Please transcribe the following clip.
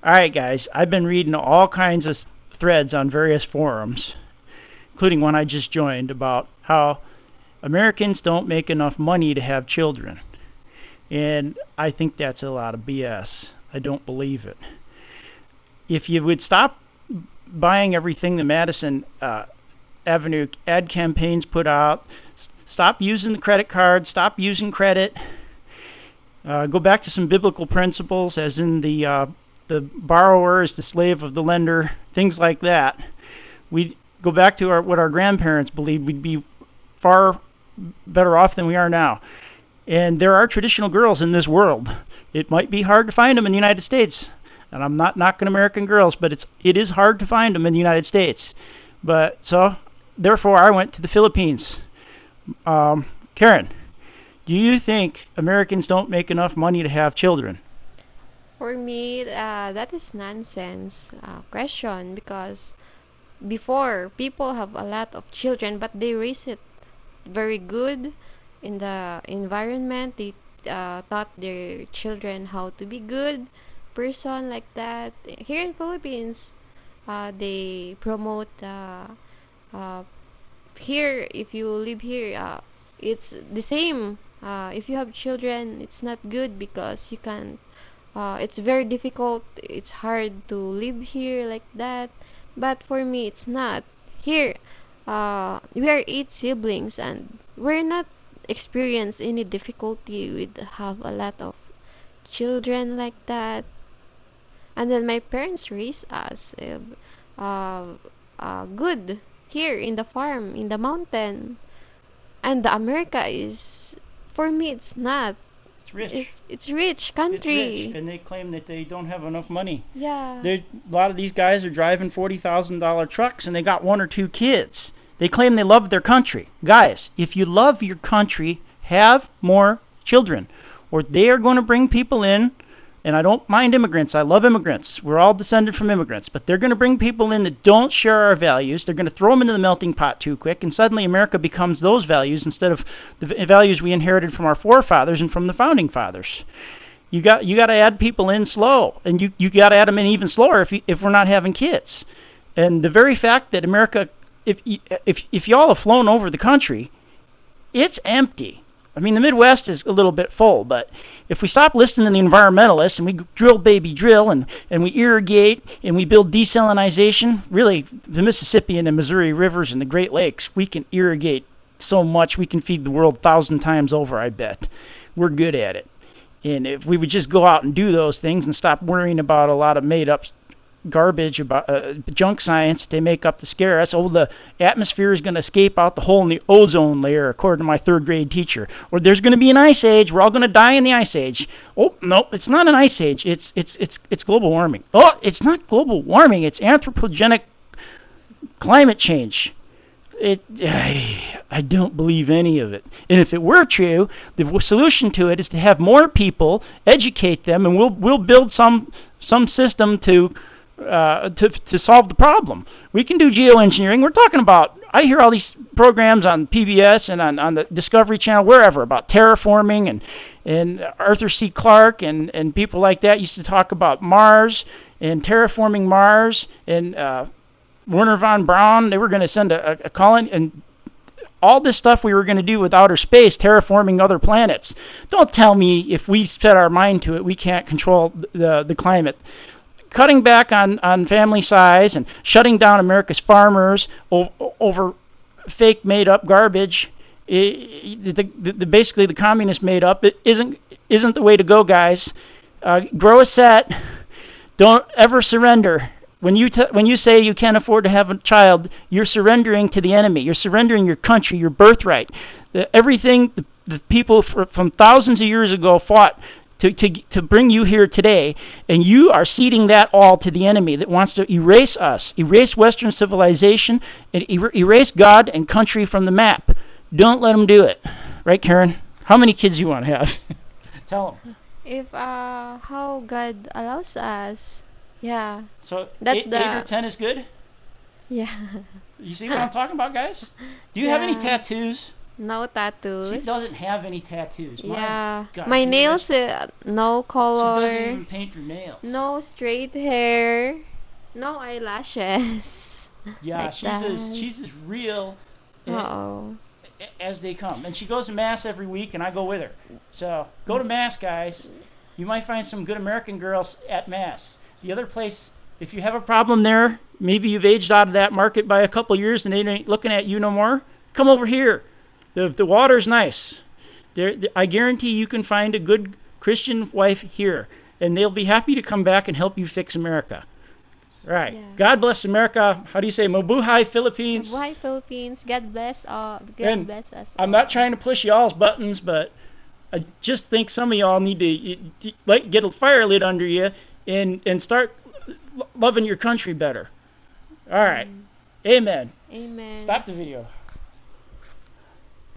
All right, guys, I've been reading all kinds of threads on various forums, including one I just joined, about how Americans don't make enough money to have children. And I think that's a lot of BS. I don't believe it. If you would stop buying everything the Madison Avenue ad campaigns put out, stop using the credit card, stop using credit, go back to some biblical principles, as in the borrower is the slave of the lender, things like that. We go back to what our grandparents believed, we'd be far better off than we are now. And there are traditional girls in this world. It might be hard to find them in the United States. And I'm not knocking American girls, but it is hard to find them in the United States. But so, therefore, I went to the Philippines. Karen, do you think Americans don't make enough money to have children? For me, that is nonsense question because before people have a lot of children, but they raise it very good in the environment. They taught their children how to be good person like that. Here in Philippines, they promote uh, here. If you live here, it's the same. If you have children, it's not good because you can it's very difficult, it's hard to live here like that, but for me it's not. Here we are 8 siblings and we're not experience any difficulty with have a lot of children like that. And then my parents raised us uh, good here in the farm in the mountain. And the America is, for me it's not. It's rich. It's rich It's rich, country. and they claim that they don't have enough money. Yeah. A lot of these guys are driving $40,000 trucks, and they got one or two kids. They claim they love their country. Guys, if you love your country, have more children, or they are going to bring people in. And I don't mind immigrants. I love immigrants. We're all descended from immigrants. But they're going to bring people in that don't share our values. They're going to throw them into the melting pot too quick. And suddenly America becomes those values instead of the values we inherited from our forefathers and from the founding fathers. You got to add people in slow. And you got to add them in even slower if we're not having kids. And the very fact that America, if y'all have flown over the country, it's empty. I mean, the Midwest is a little bit full, but if we stop listening to the environmentalists and we drill, baby, drill, and we irrigate and we build desalination, really, the Mississippi and the Missouri rivers and the Great Lakes, we can irrigate so much we can feed the world 1,000 times over, I bet. We're good at it. And if we would just go out and do those things and stop worrying about a lot of made-up garbage about junk science they make up to scare us. Oh, the atmosphere is going to escape out the hole in the ozone layer, according to my third grade teacher. Or there's going to be an ice age. We're all going to die in the ice age. Oh no, it's not an ice age. It's global warming. Oh, it's not global warming. It's anthropogenic climate change. I don't believe any of it. And if it were true, the solution to it is to have more people, educate them, and we'll build some system to solve the problem. We can do geoengineering. We're talking about, I hear all these programs on PBS and on the Discovery Channel, wherever, about terraforming, and Arthur C. Clarke and people like that used to talk about Mars and terraforming Mars, and Werner von Braun, they were going to send a colony, and all this stuff we were going to do with outer space, terraforming other planets. Don't tell me if we set our mind to it, we can't control the climate. Cutting back on family size and shutting down America's farmers over fake made-up garbage, basically the communist made-up, it isn't the way to go, guys. Grow a set. Don't ever surrender. When you say you can't afford to have a child, you're surrendering to the enemy. You're surrendering your country, your birthright. Everything the people from thousands of years ago fought to bring you here today, and you are ceding that all to the enemy that wants to erase us, erase Western civilization, and erase God and country from the map. Don't let them do it. Right, Karen? How many kids do you want to have? Tell them. If how God allows us, yeah, So that's eight or the 10 is good? yeah. You see what I'm talking about, guys? Do you have any Yeah. tattoos? No She tattoos. doesn't have any tattoos. My Yeah. God, My you know, nails, no she doesn't color. even paint her nails. No straight hair. No eyelashes. Yeah, Like that. she's as real Uh-oh. as they come. And she goes to mass every week, and I go with her. So go to mass, guys. You might find some good American girls at mass. The other place, if you have a problem there, maybe you've aged out of that market by a couple years and they ain't looking at you no more. Come over here. The water's nice. I guarantee you can find a good Christian wife here, and they'll be happy to come back and help you fix America. Right. Yeah. God bless America. How do you say Mabuhay, Philippines? Why Philippines? God bless all. God And bless us I'm all. not trying to push y'all's buttons, but I just think some of y'all need to like get a fire lit under you and start loving your country better. All right. Amen. Amen. Stop the video.